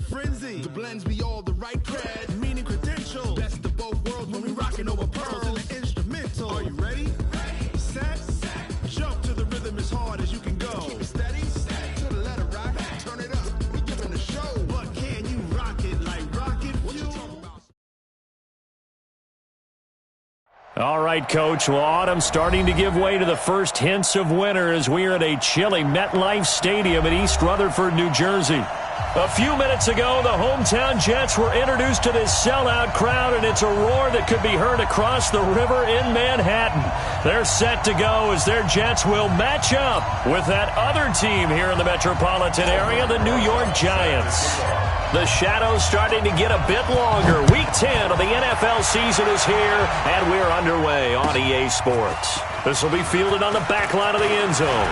frenzy. The blends be all the right cred, meaning credentials. Best of both worlds when we rockin' over pearls and the instrumental. Are you ready? Set. Jump to the rhythm as hard as you can go. Keep it steady. To the letter rock. Turn it up. We giving the show. But can you rock it like rocket fuel? All right, Coach. Well, autumn's starting to give way to the first hints of winter as we are at a chilly MetLife Stadium in East Rutherford, New Jersey. A few minutes ago, the hometown Jets were introduced to this sellout crowd, and it's a roar that could be heard across the river in Manhattan. They're set to go as their Jets will match up with that other team here in the metropolitan area, the New York Giants. The shadow's starting to get a bit longer. Week 10 of the NFL season is here, and we're underway on EA Sports. This will be fielded on the back line of the end zone.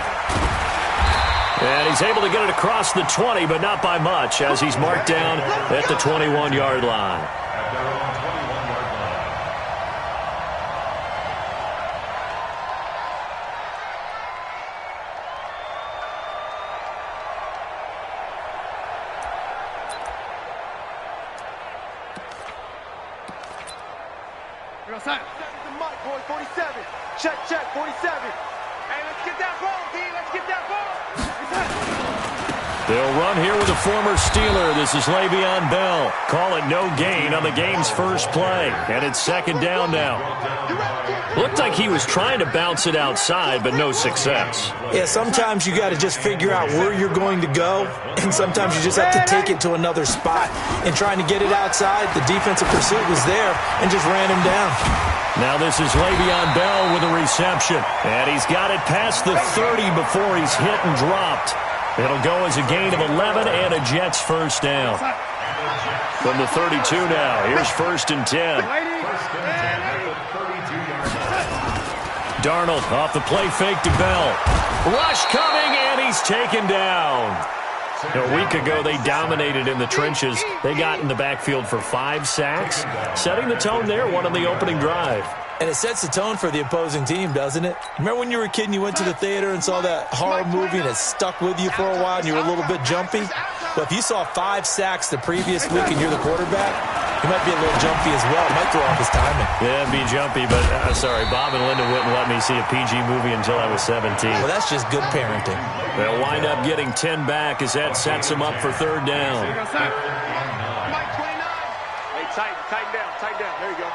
And he's able to get it across the 20, but not by much, as he's marked down at the 21-yard line. Mike, boy, 47. Check, 47. Hey, let's get that ball, D. Let's get that ball. They'll run here with a former Steeler. This is Le'Veon Bell. Call it no gain on the game's first play. And it's second down now. Looked like he was trying to bounce it outside, but no success. Yeah, sometimes you got to just figure out where you're going to go, and sometimes you just have to take it to another spot. And trying to get it outside, the defensive pursuit was there and just ran him down. Now this is Le'Veon Bell with a reception. And he's got it past the 30 before he's hit and dropped. It'll go as a gain of 11 and a Jets first down. From the 32 now, here's first and 10. Darnold off the play fake to Bell. Rush coming, and he's taken down. A week ago, they dominated in the trenches. They got in the backfield for 5 sacks, setting the tone there, one on the opening drive. And it sets the tone for the opposing team, doesn't it? Remember when you were a kid and you went to the theater and saw that horror movie and it stuck with you for a while and you were a little bit jumpy? Well, if you saw 5 sacks the previous week and you're the quarterback, he might be a little jumpy as well. Might throw off his timing. Yeah, be jumpy, but sorry, Bob and Linda wouldn't let me see a PG movie until I was 17. Well, that's just good parenting. They'll wind up getting 10 back as that sets them up for third down. Mike, 29. Hey, tighten down. There you go.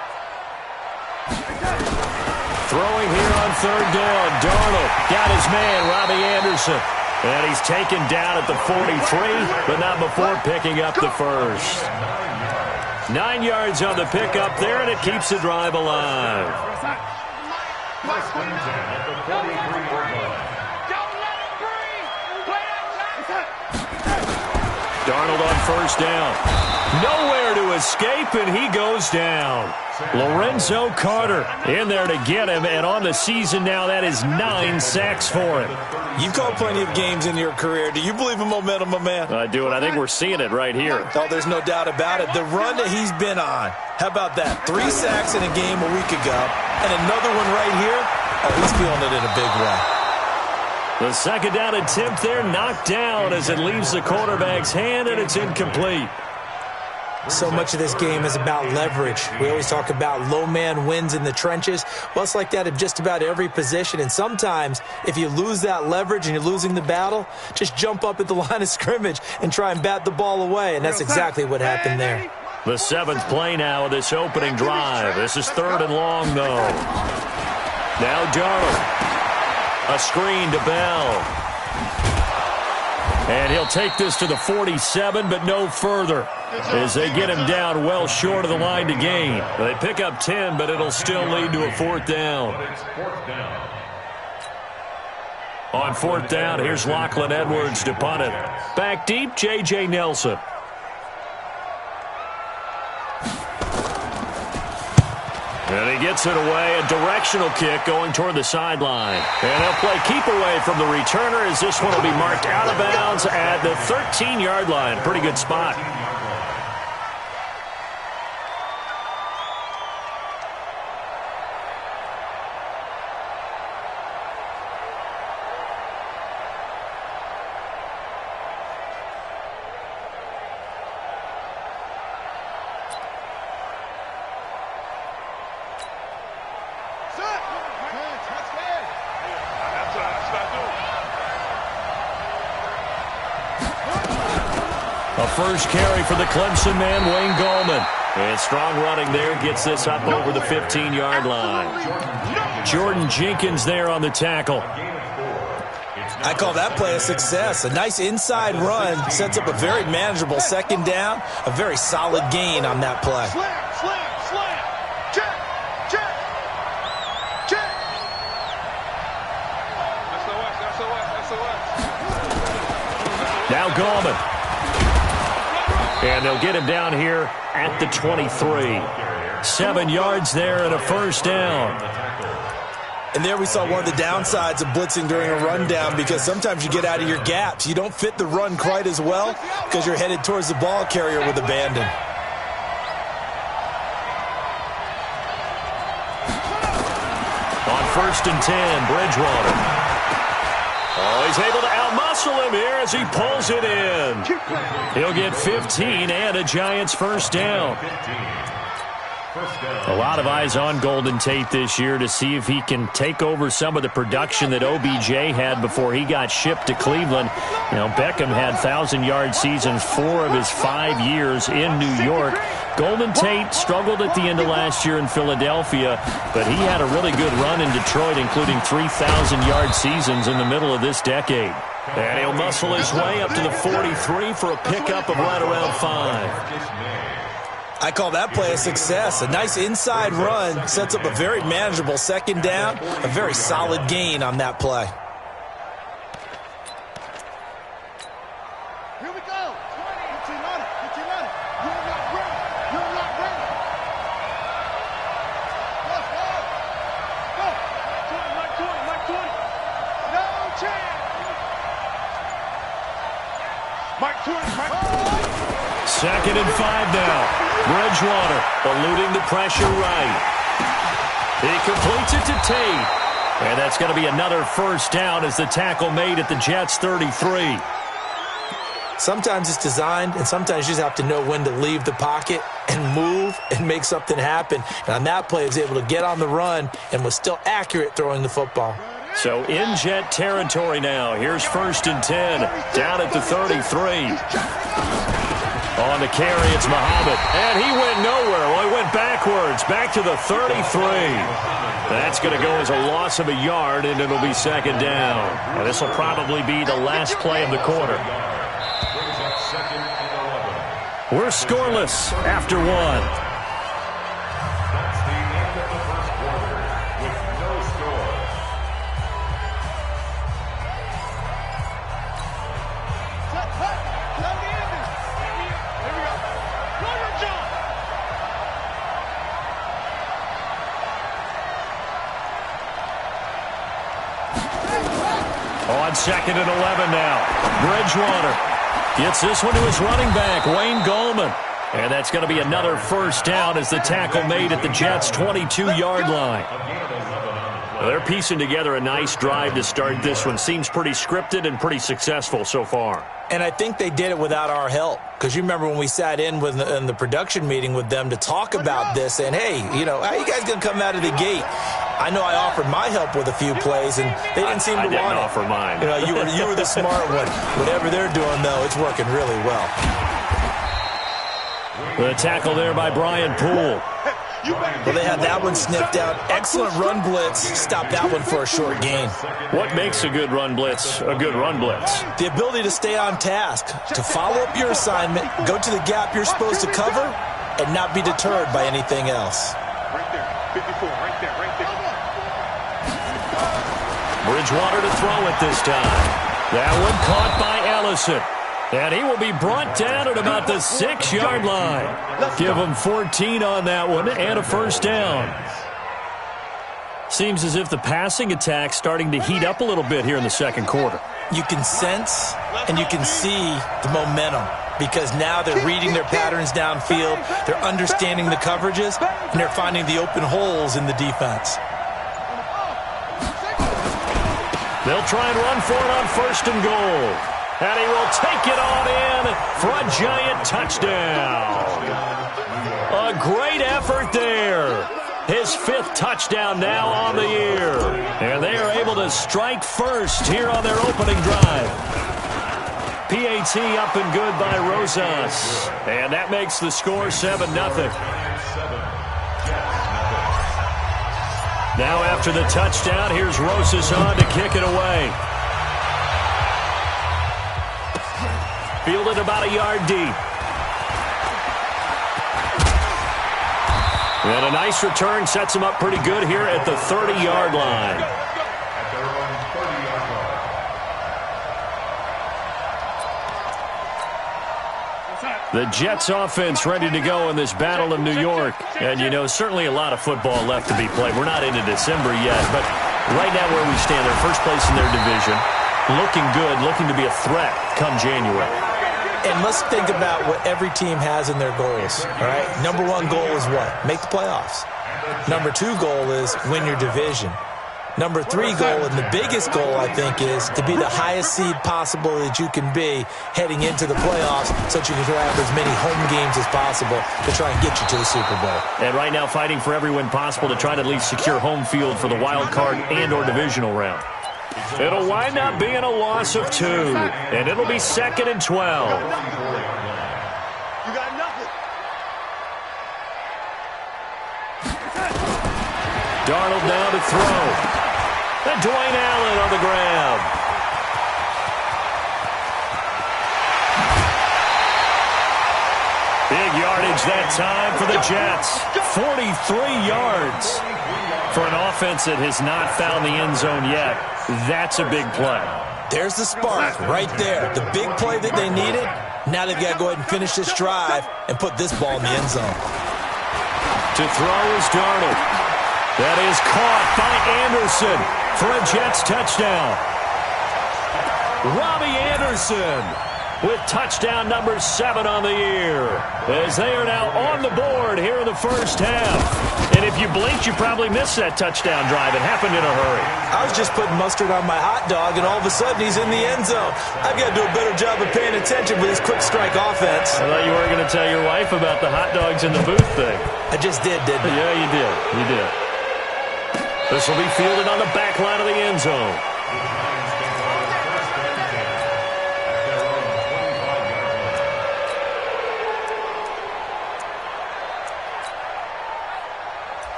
Throwing here on third down. Darnold got his man, Robbie Anderson. And he's taken down at the 43, but not before picking up the first. 9 yards on the pickup there, and it keeps the drive alive. Darnold on first down. Nowhere to escape, and he goes down. Lorenzo Carter in there to get him, and on the season now, that is 9 sacks for him. You've called plenty of games in your career. Do you believe in momentum, my man? I do, and I think we're seeing it right here. Oh, there's no doubt about it. The run that he's been on. How about that? 3 sacks in a game a week ago, and another one right here. Oh, he's feeling it in a big way. The second down attempt there knocked down as it leaves the quarterback's hand, and it's incomplete. So much of this game is about leverage. We always talk about low man wins in the trenches. Well, it's like that at just about every position. And sometimes, if you lose that leverage and you're losing the battle, just jump up at the line of scrimmage and try and bat the ball away. And that's exactly what happened there. The 7th play now of this opening drive. This is third and long, though. Now Darnold. A screen to Bell. And he'll take this to the 47, but no further, as they get him down well short of the line to gain. They pick up 10, but it'll still lead to a 4th down. On 4th down, here's Lachlan Edwards to punt it. Back deep, J.J. Nelson. And he gets it away, a directional kick going toward the sideline. And he'll play keep away from the returner as this one will be marked out of bounds at the 13-yard line. Pretty good spot. A first carry for the Clemson man, Wayne Gallman. And strong running there gets this up over the 15-yard line. Jordan Jenkins there on the tackle. I call that play a success. A nice inside run sets up a very manageable second down. A very solid gain on that play. Slam. Check. SOS. Now Gallman. And they'll get him down here at the 23. 7 yards there and a first down. And there we saw one of the downsides of blitzing during a rundown, because sometimes you get out of your gaps. You don't fit the run quite as well because you're headed towards the ball carrier with abandon. On 1st and 10, Bridgewater. Oh, he's able to outmuscle him here as he pulls it in. He'll get 15 and a Giants first down. A lot of eyes on Golden Tate this year to see if he can take over some of the production that OBJ had before he got shipped to Cleveland. You know, Beckham had 1,000-yard seasons 4 of his 5 years in New York. Golden Tate struggled at the end of last year in Philadelphia, but he had a really good run in Detroit, including 3,000-yard seasons in the middle of this decade. And he'll muscle his way up to the 43 for a pickup of right around 5. I call that play a success. A nice inside run sets up a very manageable second down. A very solid gain on that play. Here we go. Get your on it. You're not ready. Go. Like 20. No chance. Mike 20. 2nd and 5 now. Bridgewater eluding the pressure right. He completes it to Tate. And that's going to be another first down as the tackle made at the Jets' 33. Sometimes it's designed, and sometimes you just have to know when to leave the pocket and move and make something happen. And on that play, he was able to get on the run and was still accurate throwing the football. So in Jet territory now. Here's 1st and 10 down at the 33. On the carry, it's Muhammad. And he went nowhere. Well, he went backwards, back to the 33. That's going to go as a loss of a yard, and it'll be 2nd down. And this will probably be the last play of the quarter. We're scoreless after 1. On 2nd and 11 now. Bridgewater gets this one to his running back, Wayne Gallman. And that's going to be another first down as the tackle made at the Jets' 22-yard line. Well, they're piecing together a nice drive to start this one. Seems pretty scripted and pretty successful so far. And I think they did it without our help. Because you remember when we sat in the production meeting with them to talk about this, and hey, you know, how are you guys going to come out of the gate? I know I offered my help with a few plays, and they didn't seem to want it. I didn't offer mine. You know, you were the smart one. Whatever they're doing, though, it's working really well. The tackle there by Brian Poole. Well, they had that one sniffed out. Excellent run blitz. Stop that one for a short gain. What makes a good run blitz a good run blitz? The ability to stay on task, to follow up your assignment, go to the gap you're supposed to cover, and not be deterred by anything else. Right there. 54. Right there. Bridgewater to throw it this time. That one caught by Ellison. And he will be brought down at about the 6-yard line. Give him 14 on that one and a first down. Seems as if the passing attack's starting to heat up a little bit here in the second quarter. You can sense and you can see the momentum because now they're reading their patterns downfield, they're understanding the coverages, and they're finding the open holes in the defense. They'll try and run for it on 1st and goal. And he will take it on in for a Giant touchdown. A great effort there. His 5th touchdown now on the year. And they are able to strike first here on their opening drive. PAT up and good by Rosas. And that makes the score 7-0. Now after the touchdown, here's Rosas on to kick it away. Fielded about a yard deep. And a nice return sets him up pretty good here at the 30-yard line. The Jets offense ready to go in this battle in New York. And, you know, certainly a lot of football left to be played. We're not into December yet, but right now where we stand, they're first place in their division. Looking good, looking to be a threat come January. And let's think about what every team has in their goals, all right? Number one goal is what? Make the playoffs. Number two goal is win your division. Number three goal, and the biggest goal, I think, is to be the highest seed possible that you can be heading into the playoffs so that you can have as many home games as possible to try and get you to the Super Bowl. And right now fighting for every win possible to try to at least secure home field for the wild card and or divisional round. It'll wind up being a loss of 2, and it'll be 2nd and 12. You got nothing. Darnold now to throw. And Dwayne Allen on the grab. Big yardage that time for the Jets. 43 yards for an offense that has not found the end zone yet. That's a big play. There's the spark right there. The big play that they needed. Now they've got to go ahead and finish this drive and put this ball in the end zone. To throw is Darnold. That is caught by Anderson for a Jets touchdown. Robbie Anderson with touchdown number 7 on the year, as they are now on the board here in the first half. And if you blinked, you probably missed that touchdown drive. It happened in a hurry. I was just putting mustard on my hot dog, and all of a sudden he's in the end zone. I've got to do a better job of paying attention with this quick strike offense. I thought you were going to tell your wife about the hot dogs in the booth thing. I just did, didn't I? Yeah, you did. You did. This will be fielded on the back line of the end zone.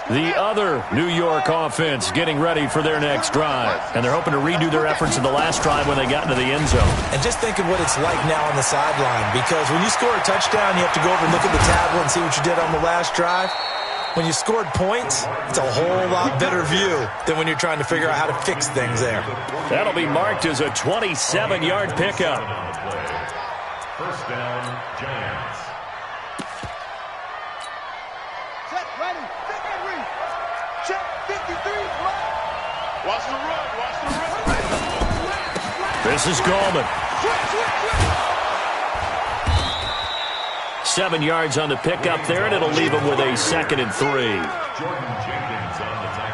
The other New York offense getting ready for their next drive. And they're hoping to redo their efforts in the last drive when they got into the end zone. And just think of what it's like now on the sideline. Because when you score a touchdown, you have to go over and look at the tablet and see what you did on the last drive. When you scored points, it's a whole lot better view than when you're trying to figure out how to fix things there. That'll be marked as a 27-yard pickup. First down, Giants. Check, ready. Check, 53. Watch the run. Watch the run. This is Gallman. 7 yards on the pickup there, and it'll leave him with a 2nd and 3.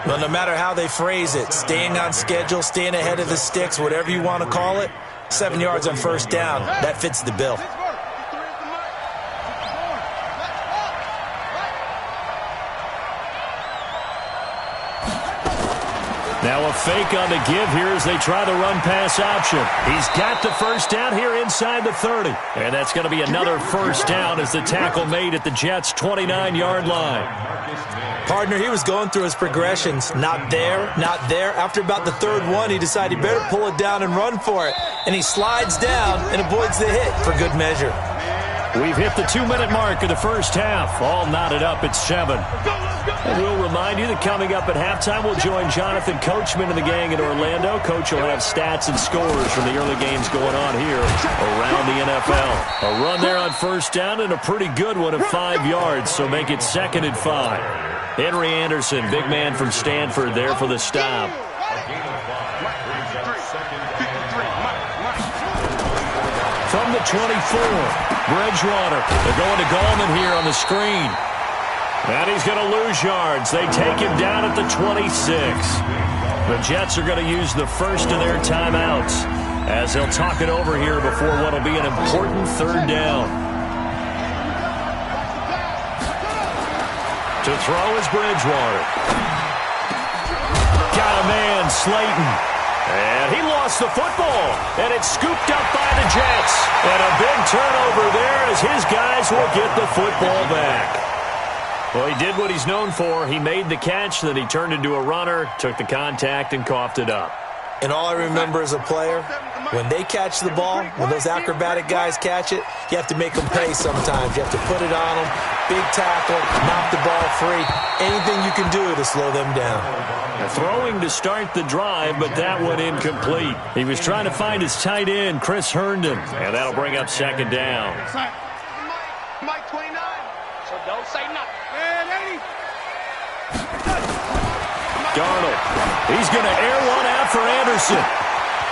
Well, no matter how they phrase it, staying on schedule, staying ahead of the sticks, whatever you want to call it, 7 yards on first down, that fits the bill. Now a fake on the give here as they try the run-pass option. He's got the first down here inside the 30. And that's going to be another first down as the tackle made at the Jets' 29-yard line. Partner, he was going through his progressions. Not there, not there. After about the third one, he decided he better pull it down and run for it. And he slides down and avoids the hit for good measure. We've hit the 2-minute mark of the first half. All knotted up at 7. And we'll remind you that coming up at halftime, we'll join Jonathan Coachman and the gang in Orlando. Coach will have stats and scores from the early games going on here around the NFL. A run there on first down and a pretty good one of 5 yards, so make it 2nd and 5. Henry Anderson, big man from Stanford, there for the stop. From the 24, Bridgewater. They're going to Gallman here on the screen. And he's going to lose yards. They take him down at the 26. The Jets are going to use the first of their timeouts as they'll talk it over here before what will be an important third down. To throw is Bridgewater. Got a man, Slayton. And he lost the football. And it's scooped up by the Jets. And a big turnover there as his guys will get the football back. Well, he did what he's known for. He made the catch, then he turned into a runner, took the contact, and coughed it up. And all I remember as a player, when they catch the ball, when those acrobatic guys catch it, you have to make them pay sometimes. You have to put it on them, big tackle, knock the ball free, anything you can do to slow them down. Throwing to start the drive, but that one incomplete. He was trying to find his tight end, Chris Herndon, and that'll bring up second down. Mike 29, so don't say nothing. Darnold, he's going to air one out for Anderson.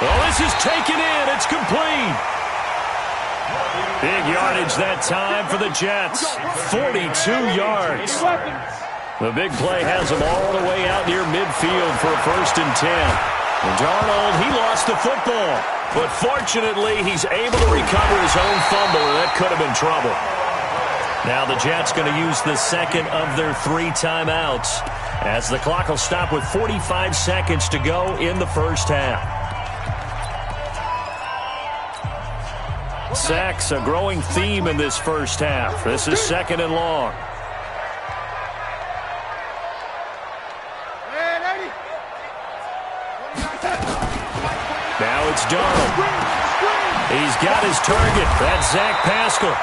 Well, this is taken in. It's complete. Big yardage that time for the Jets. 42 yards. The big play has them all the way out near midfield for a 1st and 10. And Darnold, he lost the football. But fortunately, he's able to recover his own fumble, and that could have been trouble. Now the Jets going to use the second of their 3 timeouts, as the clock will stop with 45 seconds to go in the first half. Sacks, a growing theme in this first half. This is 2nd and long. Now it's Darnold. He's got his target. That's Zach Pascal.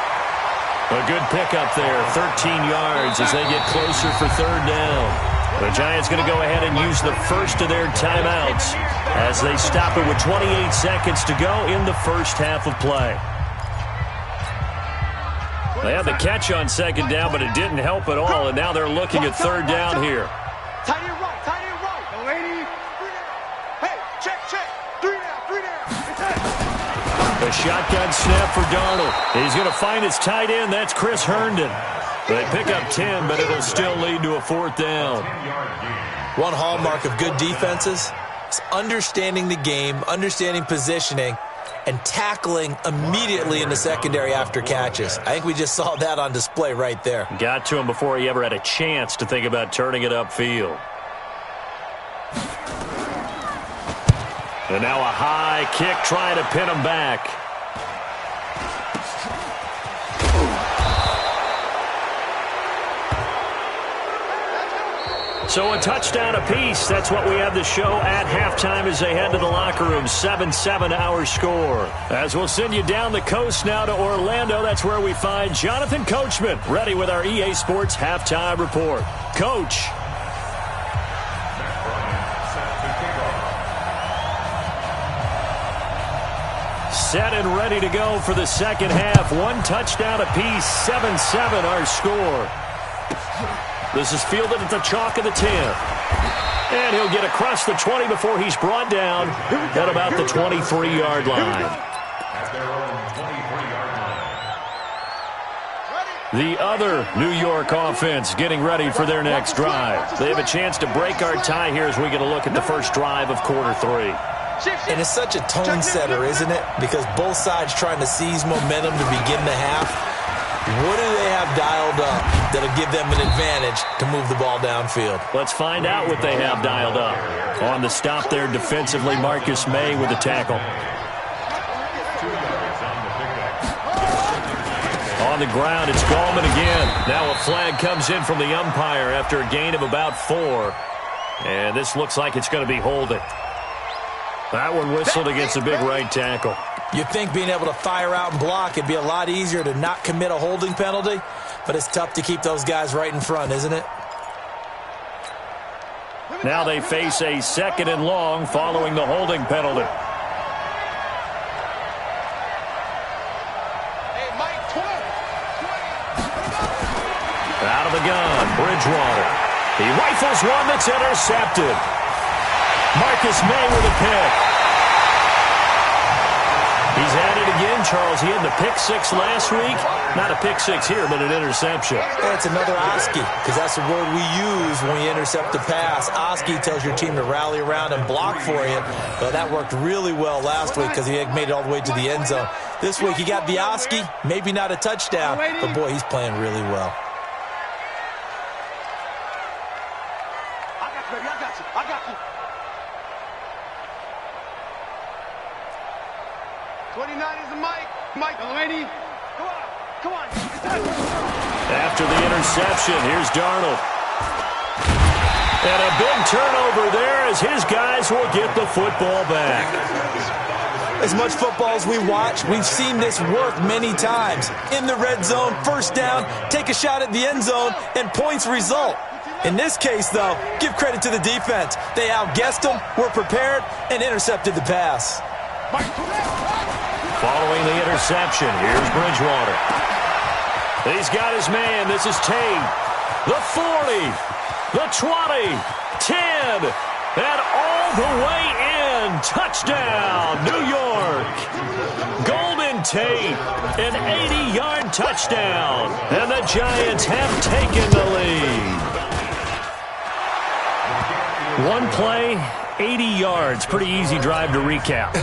A good pickup there, 13 yards as they get closer for 3rd down. The Giants going to go ahead and use the first of their timeouts as they stop it with 28 seconds to go in the first half of play. They had the catch on 2nd down, but it didn't help at all, and now they're looking at 3rd down here. Tight end right, tight end right. No, lady. Hey, check. 3 down. A shotgun snap for Darnold. He's going to find his tight end. That's Chris Herndon. They pick up 10, but it'll still lead to a 4th down. One hallmark of good defenses is understanding the game, understanding positioning, and tackling immediately in the secondary after catches. I think we just saw that on display right there. Got to him before he ever had a chance to think about turning it upfield. And now a high kick trying to pin him back. So a touchdown apiece. That's what we have the show at halftime as they head to the locker room. 7-7 our score. As we'll send you down the coast now to Orlando. That's where we find Jonathan Coachman ready with our EA Sports halftime report. Coach. Set and ready to go for the second half. 1 touchdown apiece. 7-7 our score. This is fielded at the chalk of the 10. And he'll get across the 20 before he's brought down at about the 23-yard line. At their own 23-yard line. The other New York offense getting ready for their next drive. They have a chance to break our tie here as we get a look at the first drive of quarter 3. And it's such a tone setter, isn't it? Because both sides trying to seize momentum to begin the half. What do they have dialed up that'll give them an advantage to move the ball downfield? Let's find out what they have dialed up. On the stop there defensively, Marcus May with a tackle. On the ground, it's Gallman again. Now a flag comes in from the umpire after a gain of about 4. And this looks like it's going to be holding. That one whistled against a big right tackle. You'd think being able to fire out and block, it'd be a lot easier to not commit a holding penalty, but it's tough to keep those guys right in front, isn't it? Now they face a 2nd and long following the holding penalty. Out of the gun, Bridgewater. He rifles one that's intercepted. Marcus May with a pick. He's at it again, Charles. He had the pick 6 last week. Not a pick 6 here, but an interception. That's another Oski, because that's the word we use when you intercept a pass. Oski tells your team to rally around and block for you. But that worked really well last week because he had made it all the way to the end zone. This week he got the Oski, maybe not a touchdown, but boy, he's playing really well. 29 is the mic. Mike, Delaney. Come on. After the interception, here's Darnold. And a big turnover there as his guys will get the football back. As much football as we watch, we've seen this work many times. In the red zone, first down, take a shot at the end zone, and points result. In this case, though, give credit to the defense. They outguessed them, were prepared, and intercepted the pass. Following the interception, here's Bridgewater. He's got his man. This is Tate. The 40, the 20, 10, and all the way in. Touchdown, New York. Golden Tate, an 80-yard touchdown, and the Giants have taken the lead. One play, 80 yards. Pretty easy drive to recap.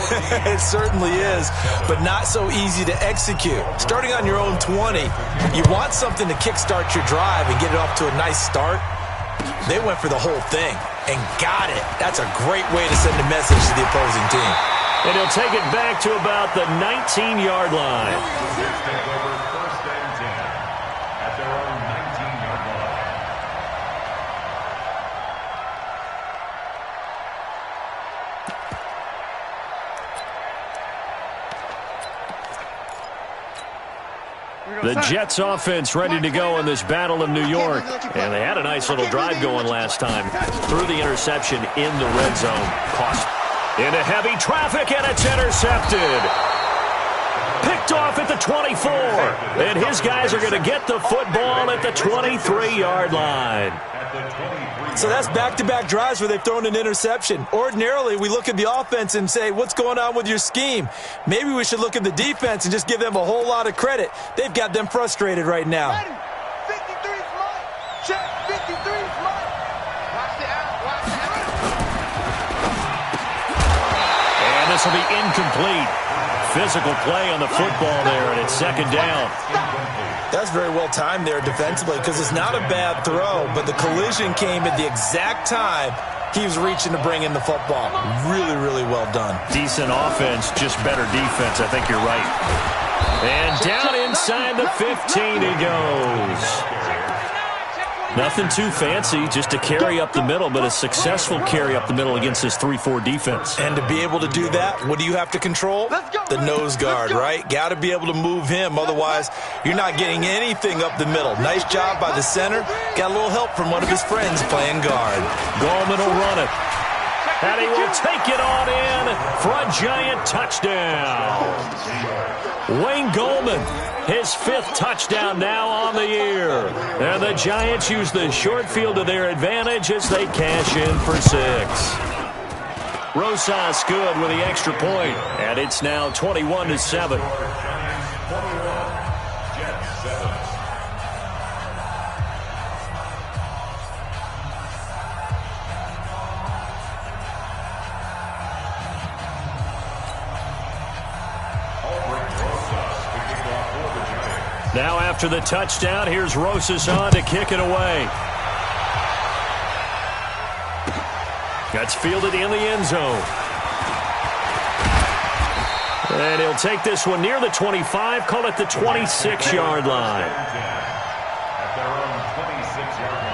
It certainly is, but not so easy to execute. Starting on your own 20, you want something to kickstart your drive and get it off to a nice start. They went for the whole thing and got it. That's a great way to send a message to the opposing team. And he'll take it back to about the 19-yard line. First and 10 at their own 19-yard line. The Jets offense ready to go in this Battle of New York. And they had a nice little drive going last time. Through the interception in the red zone. Cost into heavy traffic, and it's intercepted. Picked off at the 24. And his guys are going to get the football at the 23-yard line. So that's back-to-back drives where they've thrown an interception. Ordinarily, we look at the offense and say, what's going on with your scheme? Maybe we should look at the defense and just give them a whole lot of credit. They've got them frustrated right now. 53 is mine. Check, 53 is mine. Watch the out. And this will be incomplete. Physical play on the football there, and it's second down. That's very well timed there defensively because it's not a bad throw, but the collision came at the exact time he was reaching to bring in the football. Really, really well done. Decent offense, just better defense. I think you're right. And down inside the 15 he goes. Nothing too fancy, just a carry up the middle, but a successful carry up the middle against this 3-4 defense. And to be able to do that, what do you have to control? The nose guard, right? Got to be able to move him, otherwise you're not getting anything up the middle. Nice job by the center. Got a little help from one of his friends playing guard. Gallman will run it. And he will take it on in for a Giant touchdown. Wayne Gallman, his 5th touchdown now on the year. And the Giants use the short field to their advantage as they cash in for 6. Rosas good with the extra point, and it's now 21-7. Now after the touchdown, here's Rosas on to kick it away. That's fielded in the end zone. And he'll take this one near the 25, call it the 26-yard line. At their own 26-yard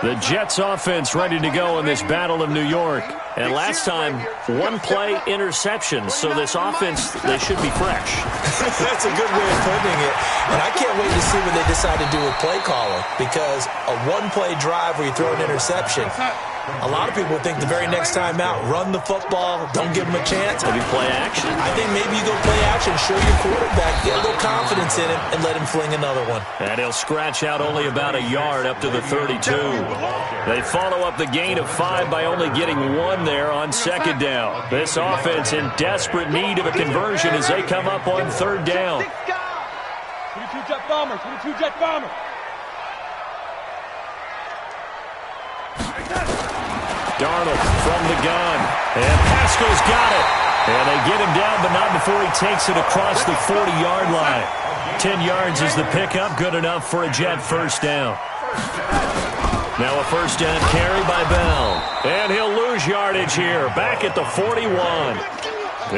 line. The Jets offense ready to go in this Battle of New York. And last time, one play interception. So this offense, they should be fresh. That's a good way of putting it. And I can't wait to see what they decide to do with play calling, because a one-play drive where you throw an interception, a lot of people think the very next time out, run the football, don't give them a chance. Maybe play action. I think maybe you go play action, show your quarterback, get a little confidence in him, and let him fling another one. And he'll scratch out only about a yard up to the 32. They follow up the gain of 5 by only getting 1 there on second down. This offense in desperate need of a conversion as they come up on third down. 22 jet bomber, 22 jet bomber. Darnold from the gun. And Pascal's got it. And they get him down, but not before he takes it across the 40-yard line. 10 yards is the pickup. Good enough for a Jet first down. Now a first down carry by Bell. And he'll lose yardage here. Back at the 41.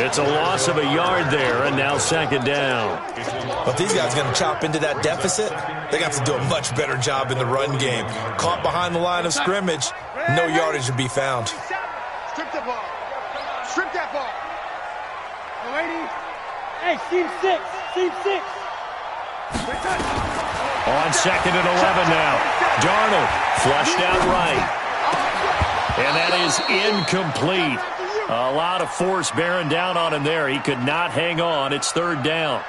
It's a loss of a yard there, and now second down. Well, if these guys are going to chop into that deficit, they got to do a much better job in the run game. Caught behind the line of scrimmage, no yardage to be found. Strip the ball. Strip that ball. Lady. Hey, seam 6. Seam 6. On second and 11 now. Darnold flushed out right. And that is incomplete. A lot of force bearing down on him there. He could not hang on. It's third down.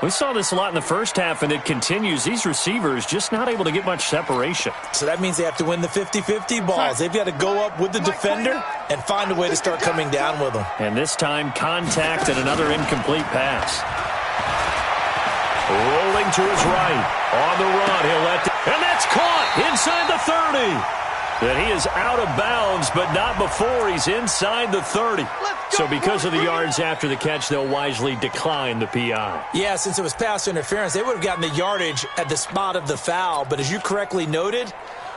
We saw this a lot in the first half, and it continues. These receivers just not able to get much separation. So that means they have to win the 50-50 balls. They've got to go up with the defender and find a way to start coming down with them. And this time, contact and another incomplete pass. Rolling to his right. On the run, he'll let and that's caught inside the 30. That he is out of bounds, but not before he's inside the 30. So because of the yards after the catch, they'll wisely decline the PI. Yeah, since it was pass interference, they would have gotten the yardage at the spot of the foul. But as you correctly noted,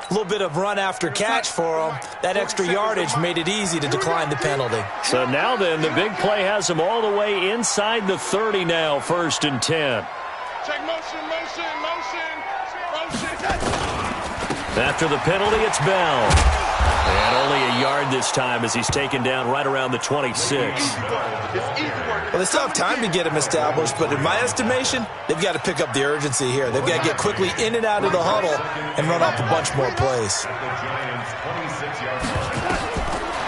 a little bit of run after catch for them. That extra yardage made it easy to decline the penalty. So now then, the big play has them all the way inside the 30 now, 1st and 10. Check motion, motion, motion, motion. After the penalty, it's Bell. And only a yard this time as he's taken down right around the 26. Well, they still have time to get him established, but in my estimation, they've got to pick up the urgency here. They've got to get quickly in and out of the huddle and run off a bunch more plays.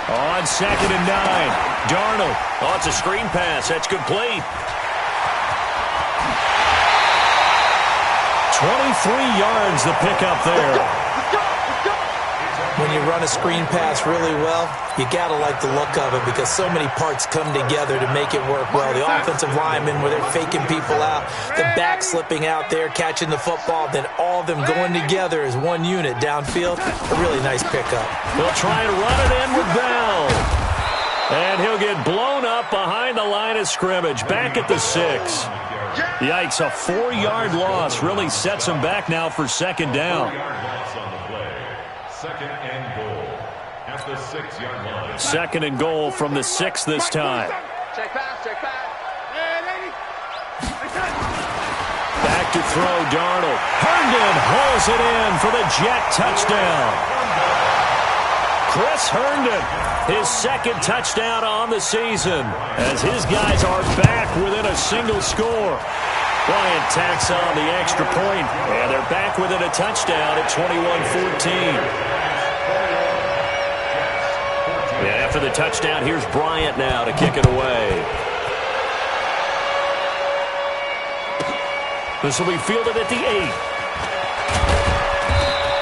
On second and 9, Darnold. Oh, it's a screen pass. That's complete. 23 yards the pickup there. When you run a screen pass really well, you got to like the look of it because so many parts come together to make it work well. The offensive linemen, where they're faking people out, the back slipping out there, catching the football, then all of them going together as one unit downfield. A really nice pickup. They'll try and run it in with Bell. And he'll get blown up behind the line of scrimmage, back at the 6. Yikes, a 4-yard loss really sets him back now for second down. Second and goal at the 6-yard line. Second and goal from the 6 this time. Check pass, check pass. Back to throw, Darnold. Herndon hauls it in for the Jet touchdown. Chris Herndon, his second touchdown on the season, as his guys are back within a single score. Bryant tacks on the extra point, and they're back within a touchdown at 21-14. Yeah, after the touchdown, here's Bryant now to kick it away. This will be fielded at the 8.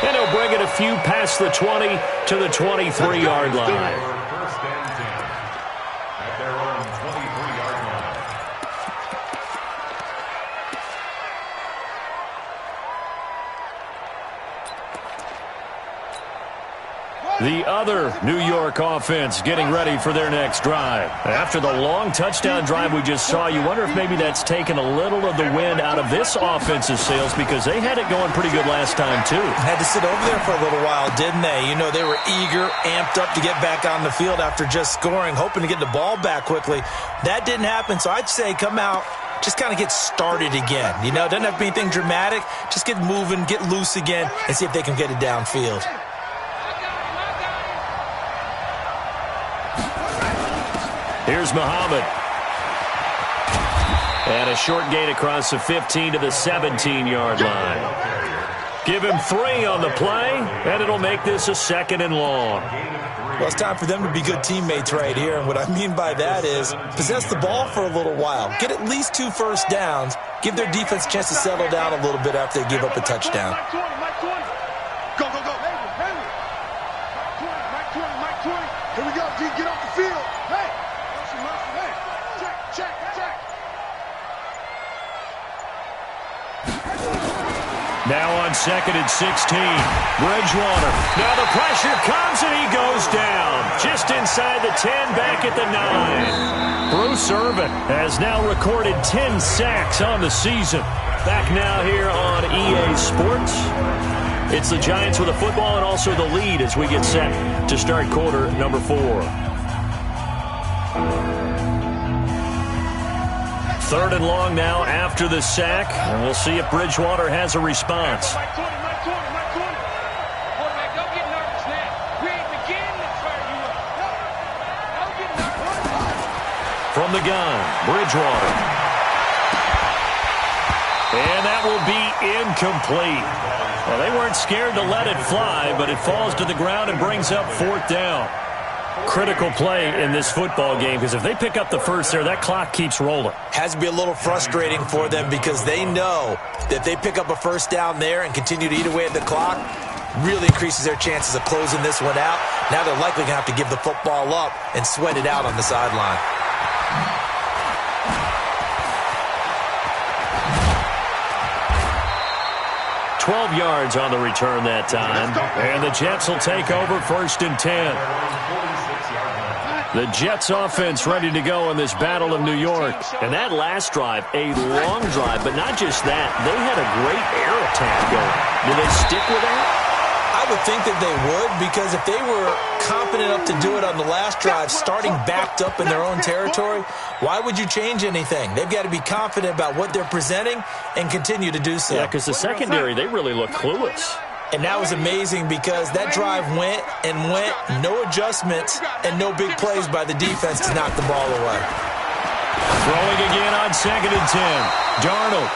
And he'll bring it a few past the 20 to the 23-yard line. First and 10 at their own 23-yard line. The other New York offense getting ready for their next drive. After the long touchdown drive we just saw, you wonder if maybe that's taken a little of the wind out of this offense's sails because they had it going pretty good last time too. Had to sit over there for a little while, didn't they? You know, they were eager, amped up to get back on the field after just scoring, hoping to get the ball back quickly. That didn't happen, so I'd say come out, just kind of get started again. You know, it doesn't have to be anything dramatic. Just get moving, get loose again, and see if they can get it downfield. Here's Muhammad. And a short gain across the 15 to the 17-yard line. Give him 3 on the play, and it'll make this a second and long. Well, it's time for them to be good teammates right here. And what I mean by that is possess the ball for a little while. Get at least 2 first downs. Give their defense a chance to settle down a little bit after they give up a touchdown. Go, go, go. Mike 20. Here we go, D. Get off the field. Hey. Check. Now on second and 16, Bridgewater. Now the pressure comes and he goes down. Just inside the 10, back at the 9. Bruce Irvin has now recorded 10 sacks on the season. Back now here on EA Sports. It's the Giants with the football and also the lead as we get set to start quarter number 4. Third and long now after the sack, and we'll see if Bridgewater has a response. From the gun, Bridgewater. And that will be incomplete. Well, they weren't scared to let it fly, but it falls to the ground and brings up 4th down. Critical play in this football game, because if they pick up the first there, that clock keeps rolling. Has to be a little frustrating for them because they know that if they pick up a first down there and continue to eat away at the clock, really increases their chances of closing this one out. Now they're likely going to have to give the football up and sweat it out on the sideline. 12 yards on the return that time. And the Jets will take over 1st and 10. The Jets offense ready to go in this Battle of New York. And that last drive, a long drive, but not just that. They had a great air attack going. Do they stick with that? I would think that they would, because if they were confident enough to do it on the last drive, starting backed up in their own territory, why would you change anything? They've got to be confident about what they're presenting and continue to do so. Yeah, because the secondary, they really look clueless. And that was amazing because that drive went and went, no adjustments and no big plays by the defense to knock the ball away. Throwing again on 2nd and 10. Darnold.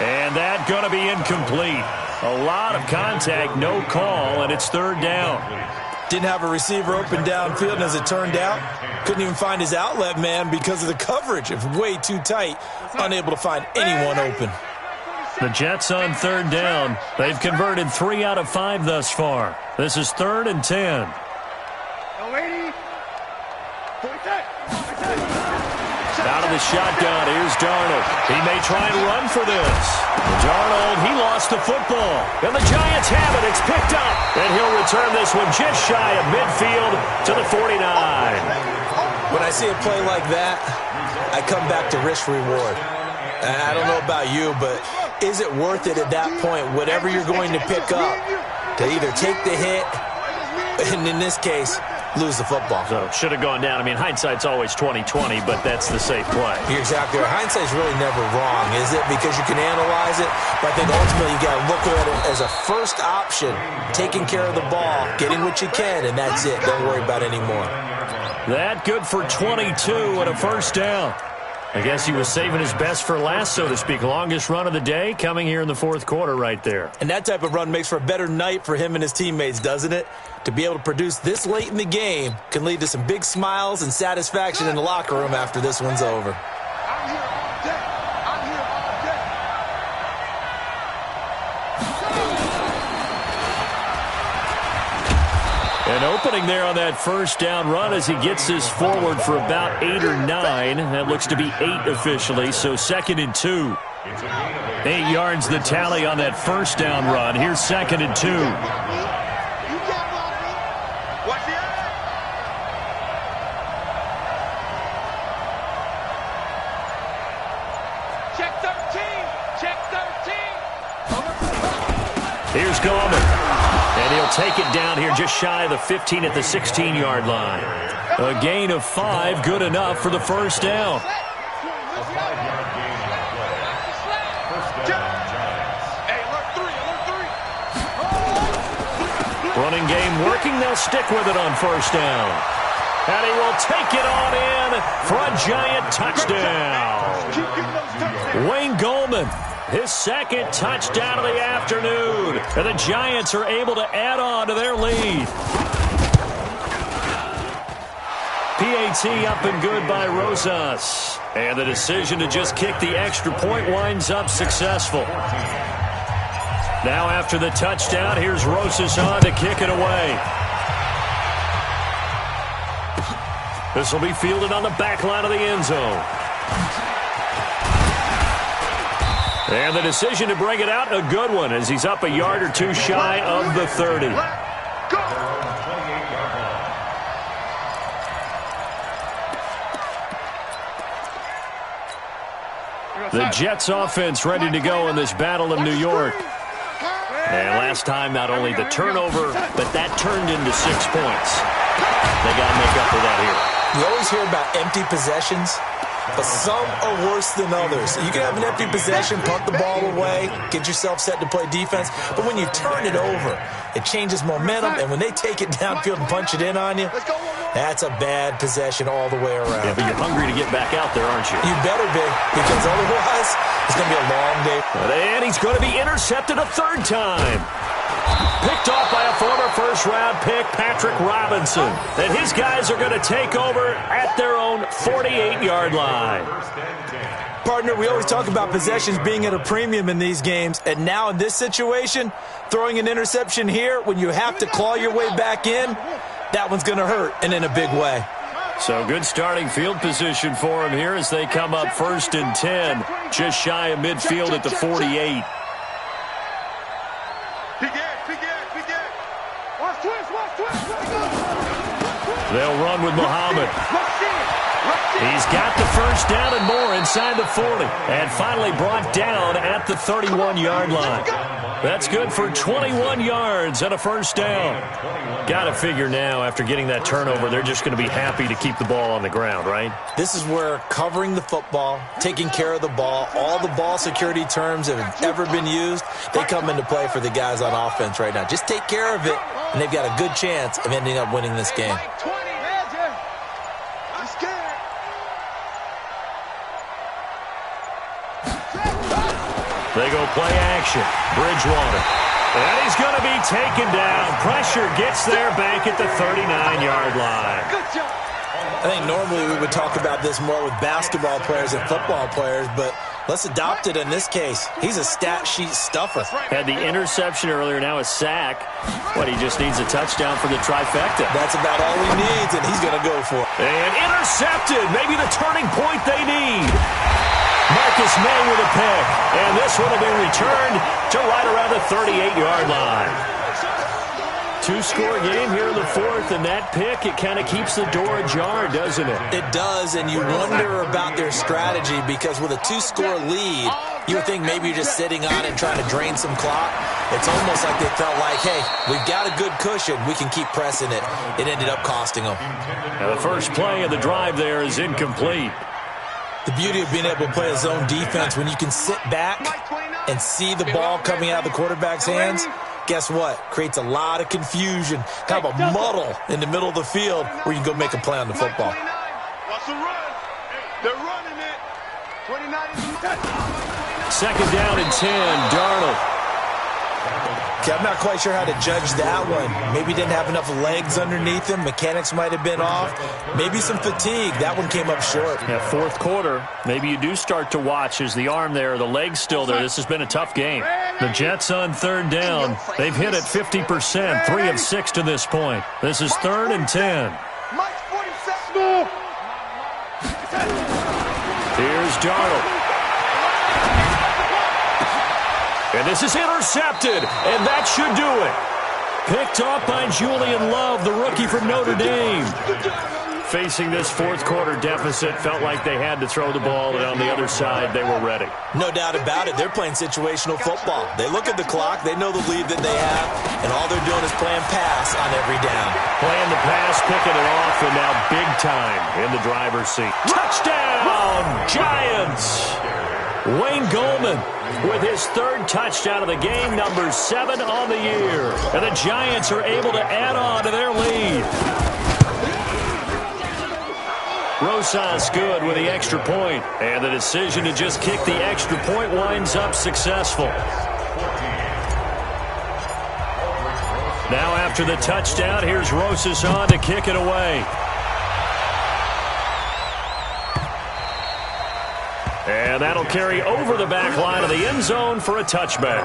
And that going to be incomplete. A lot of contact, no call, and it's 3rd down. Didn't have a receiver open downfield, and as it turned out, couldn't even find his outlet man because of the coverage. It was way too tight, unable to find anyone open. The Jets on 3rd down. They've converted 3 out of 5 thus far. This is 3rd and 10. Out of the shotgun, here's Darnold. He may try and run for this. Darnold, he lost the football. And the Giants have it. It's picked up. And he'll return this one just shy of midfield to the 49. When I see a play like that, I come back to risk-reward. I don't know about you, but is it worth it at that point, whatever you're going to pick up, to either take the hit, and in this case, lose the football? So should have gone down. I mean, hindsight's always 20/20, but that's the safe play. You're exactly right. Hindsight's really never wrong, is it? Because you can analyze it, but I think ultimately you got to look at it as a first option, taking care of the ball, getting what you can, and that's it. Don't worry about it anymore. That good for 22 and a 1st down. I guess he was saving his best for last, so to speak. Longest run of the day coming here in the 4th quarter right there. And that type of run makes for a better night for him and his teammates, doesn't it? To be able to produce this late in the game can lead to some big smiles and satisfaction in the locker room after this one's over. I'm here all day. I'm here all day. An opening there on that 1st down run as he gets this forward for about 8 or 9. That looks to be 8 officially, so 2nd and 2. 8 yards the tally on that 1st down run. Here's 2nd and 2. Watch the eye. Check 13. Check 13. Here's Gallman. And he'll take it down here just shy of the 15 at the 16-yard line. A gain of 5, good enough for the 1st down. A 5-yard gain on the play. 1st down, Giants. Hey, alert 3, alert 3. Running game working, they'll stick with it on 1st down. And he will take it on in for a Giant touchdown. Keep getting those touchdowns. Wayne Gallman, his 2nd touchdown of the afternoon. And the Giants are able to add on to their lead. PAT up and good by Rosas. And the decision to just kick the extra point winds up successful. Now after the touchdown, here's Rosas on to kick it away. This will be fielded on the back line of the end zone. And the decision to bring it out, a good one, as he's up a yard or 2 shy of the 30. The Jets offense ready to go in this Battle of New York. And last time, not only the turnover, but that turned into 6 points. They got to make up for that here. You always hear about empty possessions, but some are worse than others. You can have an empty possession, punt the ball away, get yourself set to play defense, but when you turn it over, it changes momentum, and when they take it downfield and punch it in on you, that's a bad possession all the way around. Yeah, but you're hungry to get back out there, aren't you? You better be, because otherwise, it's going to be a long day. And he's going to be intercepted a third time. Picked off by a former first-round pick, Patrick Robinson. And his guys are going to take over at their own 48-yard line. Partner, we always talk about possessions being at a premium in these games, and now in this situation, throwing an interception here when you have to claw your way back in, that one's going to hurt, and in a big way. So good starting field position for him here as they come up 1st and 10, just shy of midfield at the 48. They'll run with Muhammad. He's got the first down and more inside the 40. And finally brought down at the 31-yard line. That's good for 21 yards and a first down. Got to figure now, after getting that turnover, they're just going to be happy to keep the ball on the ground, right? This is where covering the football, taking care of the ball, all the ball security terms that have ever been used, they come into play for the guys on offense right now. Just take care of it, and they've got a good chance of ending up winning this game. They go play action. Bridgewater. And he's going to be taken down. Pressure gets there back at the 39-yard line. I think normally we would talk about this more with basketball players and football players, but let's adopt it in this case. He's a stat sheet stuffer. Had the interception earlier, now a sack. What, he just needs a touchdown for the trifecta. That's about all he needs, and he's going to go for it. And intercepted. Maybe the turning point they need. Marcus May with a pick. And this one will be returned to right around the 38-yard line. Two-score game here in the 4th, and that pick, it kind of keeps the door ajar, doesn't it? It does, and you wonder about their strategy because with a 2-score lead, you would think maybe you're just sitting on it and trying to drain some clock. It's almost like they felt like, hey, we've got a good cushion. We can keep pressing it. It ended up costing them. Now the first play of the drive there is incomplete. The beauty of being able to play a zone defense when you can sit back and see the ball coming out of the quarterback's hands, guess what? Creates a lot of confusion, kind of a muddle in the middle of the field where you can go make a play on the football. What's the run? They're running it. 29 is 2nd down and 10, Darnold. Okay, I'm not quite sure how to judge that one. Maybe didn't have enough legs underneath him. Mechanics might have been off. Maybe some fatigue. That one came up short. Yeah, 4th quarter. Maybe you do start to watch as the arm there, the leg's still there. This has been a tough game. The Jets on 3rd down. They've hit it 50%, 3 of 6 to this point. This is 3rd and 10. Here's Darnold. And this is intercepted, and that should do it. Picked off by Julian Love, the rookie from Notre Dame. Facing this 4th quarter deficit, felt like they had to throw the ball, and on the other side, they were ready. No doubt about it. They're playing situational football. They look at the clock, they know the lead that they have, and all they're doing is playing pass on every down. Playing the pass, picking it off, and now big time in the driver's seat. Touchdown, Giants! Wayne Goldman with his 3rd touchdown of the game, number 7 on the year. And the Giants are able to add on to their lead. Rosas good with the extra point, and the decision to just kick the extra point winds up successful. Now after the touchdown, here's Rosas on to kick it away. And that'll carry over the back line of the end zone for a touchback.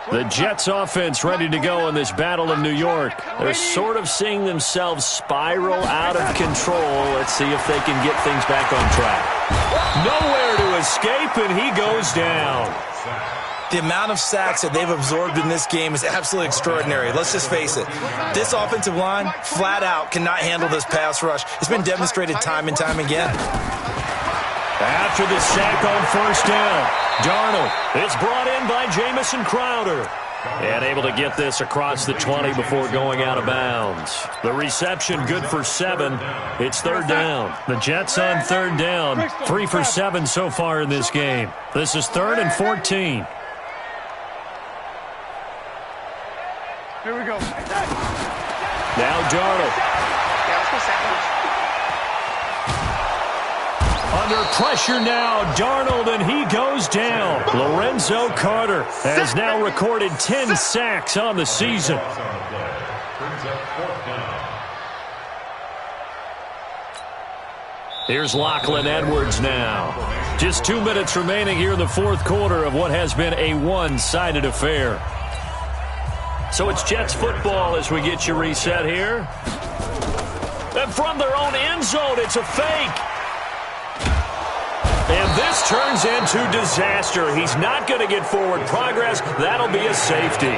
The Jets offense ready to go in this battle in New York. They're sort of seeing themselves spiral out of control. Let's see if they can get things back on track. Nowhere to escape, and he goes down. The amount of sacks that they've absorbed in this game is absolutely extraordinary. Let's just face it. This offensive line, flat out, cannot handle this pass rush. It's been demonstrated time and time again. After the sack on first down, Darnold is brought in by Jamison Crowder. And able to get this across the 20 before going out of bounds. The reception good for 7. It's third down. The Jets on third down. 3 for 7 so far in this game. This is 3rd and 14. Here we go. Now Darnold. Under pressure now, Darnold, and he goes down. Lorenzo Carter has now recorded 10 sacks on the season. Here's Lachlan Edwards now. Just 2 minutes remaining here in the fourth quarter of what has been a one-sided affair. So it's Jets football as we get you reset here. And from their own end zone, it's a fake. And this turns into disaster. He's not going to get forward progress. That'll be a safety.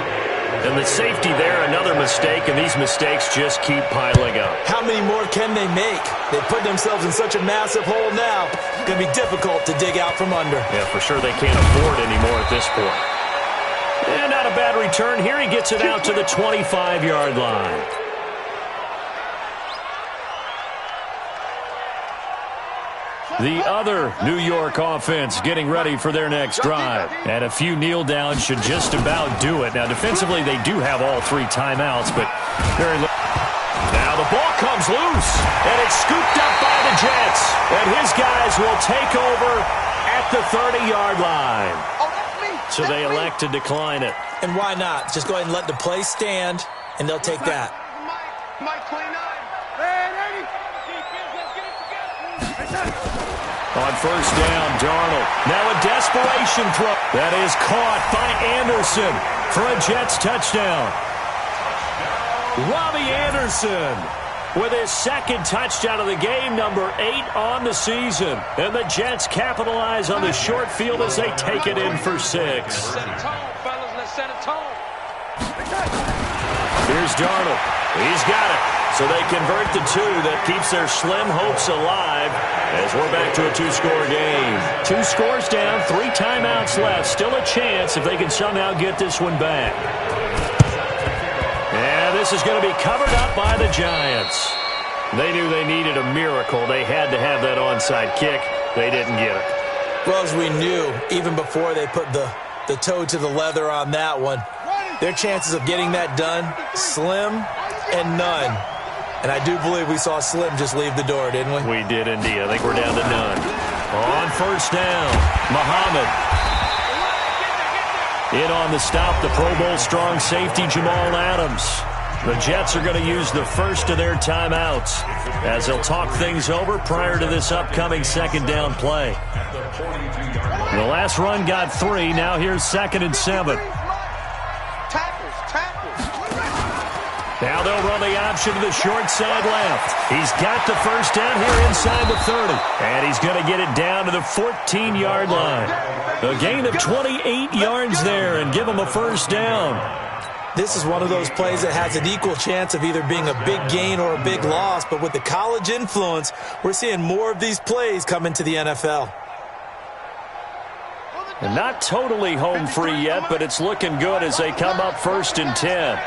And the safety there, another mistake, and these mistakes just keep piling up. How many more can they make? They put themselves in such a massive hole now. It's going to be difficult to dig out from under. Yeah, for sure they can't afford anymore at this point. And not a bad return here. He gets it out to the 25-yard line. The other New York offense getting ready for their next drive. And a few kneel downs should just about do it. Now, defensively, they do have all 3 timeouts, but very little. Now the ball comes loose, and it's scooped up by the Jets. And his guys will take over at the 30-yard line. So they elect to decline it. And why not? Just go ahead and let the play stand, and they'll take that. Mike 29. On first down, Darnold. Now a desperation throw. That is caught by Anderson for a Jets touchdown. Robbie Anderson with his second touchdown of the game, number 8 on the season. And the Jets capitalize on the short field as they take it in for 6. Set a tone, fellas. Let's set a tone. Here's Darnold. He's got it. So they convert the 2 that keeps their slim hopes alive as we're back to a 2-score game. 2 scores down, 3 timeouts left. Still a chance if they can somehow get this one back. And this is going to be covered up by the Giants. They knew they needed a miracle. They had to have that onside kick. They didn't get it. Well, as we knew, even before they put the toe to the leather on that one, their chances of getting that done, slim and none. And I do believe we saw Slim just leave the door, didn't we? We did indeed. I think we're down to none. On first down, Muhammad. In on the stop, the Pro Bowl strong safety Jamal Adams. The Jets are going to use the first of their timeouts as they'll talk things over prior to this upcoming second down play. The last run got 3. Now here's 2nd and 7. Now they'll run the option to the short side left. He's got the first down here inside the 30. And he's going to get it down to the 14-yard line. A gain of 28 yards there and give him a first down. This is one of those plays that has an equal chance of either being a big gain or a big loss. But with the college influence, we're seeing more of these plays come into the NFL. And not totally home free yet, but it's looking good as they come up 1st and 10.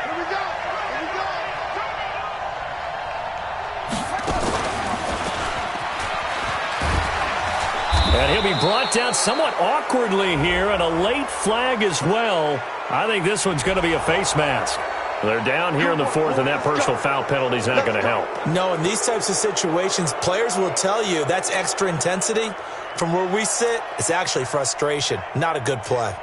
And he'll be brought down somewhat awkwardly here, and a late flag as well. I think this one's going to be a face mask. They're down here in the 4th, and that personal foul penalty is not going to help. No, in these types of situations, players will tell you that's extra intensity. From where we sit, it's actually frustration, not a good play.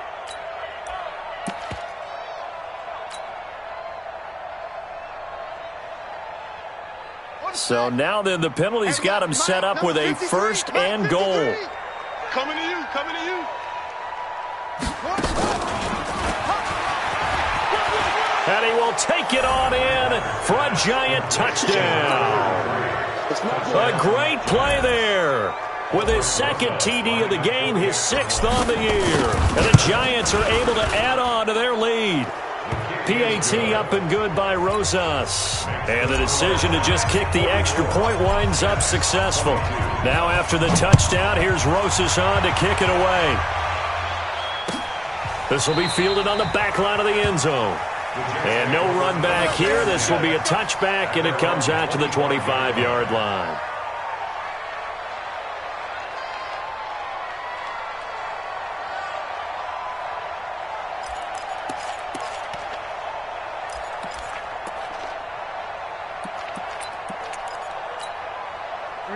So now then the penalty's got him set up with a 1st and goal. Coming to you, coming to you. And he will take it on in for a Giant touchdown. A great play there. With his 2nd TD of the game, his 6th on the year. And the Giants are able to add on to their lead. PAT up and good by Rosas. And the decision to just kick the extra point winds up successful. Now after the touchdown, here's Rosas on to kick it away. This will be fielded on the back line of the end zone. And no run back here. This will be a touchback, and it comes out to the 25-yard line.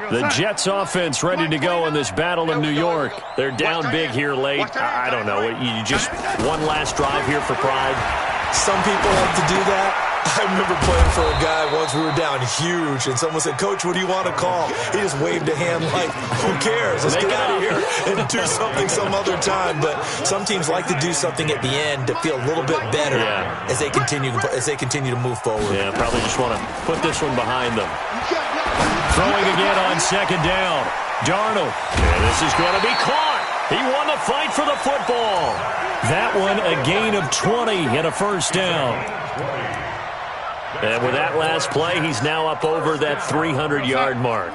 The Jets offense ready to go in this battle in New York. They're down big here late. I don't know. You just one last drive here for pride. Some people like to do that. I remember playing for a guy once. We were down huge, and someone said, "Coach, what do you want to call?" He just waved a hand like, "Who cares? Let's get out of here and do something some other time." But some teams like to do something at the end to feel a little bit better as they continue to move forward. Yeah, probably just want to put this one behind them. Throwing again on second down. Darnold. And this is going to be caught. He won the fight for the football. That one a gain of 20 and a first down. And with that last play, he's now up over that 300-yard mark.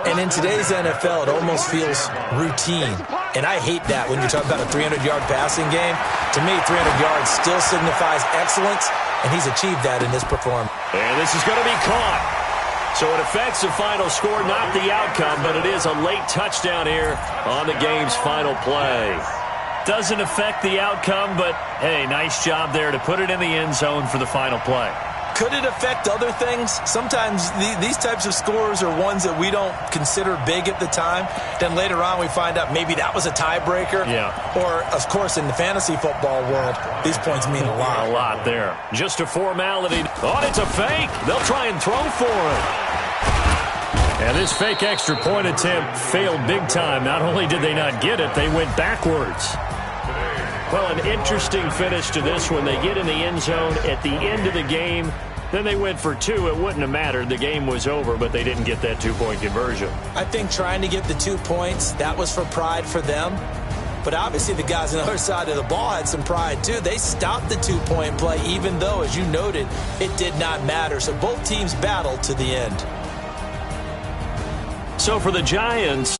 And in today's NFL, it almost feels routine. And I hate that when you're talking about a 300-yard passing game. To me, 300 yards still signifies excellence, and he's achieved that in this performance. And this is going to be caught. So it affects the final score, not the outcome, but it is a late touchdown here on the game's final play. Doesn't affect the outcome, but, hey, nice job there to put it in the end zone for the final play. Could it affect other things? Sometimes these types of scores are ones that we don't consider big at the time. Then later on we find out maybe that was a tiebreaker. Yeah. Or, of course, in the fantasy football world, these points mean a lot. A lot there. Just a formality. Oh, it's a fake. They'll try and throw for it. And this fake extra point attempt failed big time. Not only did they not get it, they went backwards. Well, an interesting finish to this one. They get in the end zone at the end of the game. Then they went for two. It wouldn't have mattered. The game was over, but they didn't get that two-point conversion. I think trying to get the 2 points, that was for pride for them. But obviously the guys on the other side of the ball had some pride, too. They stopped the two-point play, even though, as you noted, it did not matter. So both teams battled to the end. So for the Giants,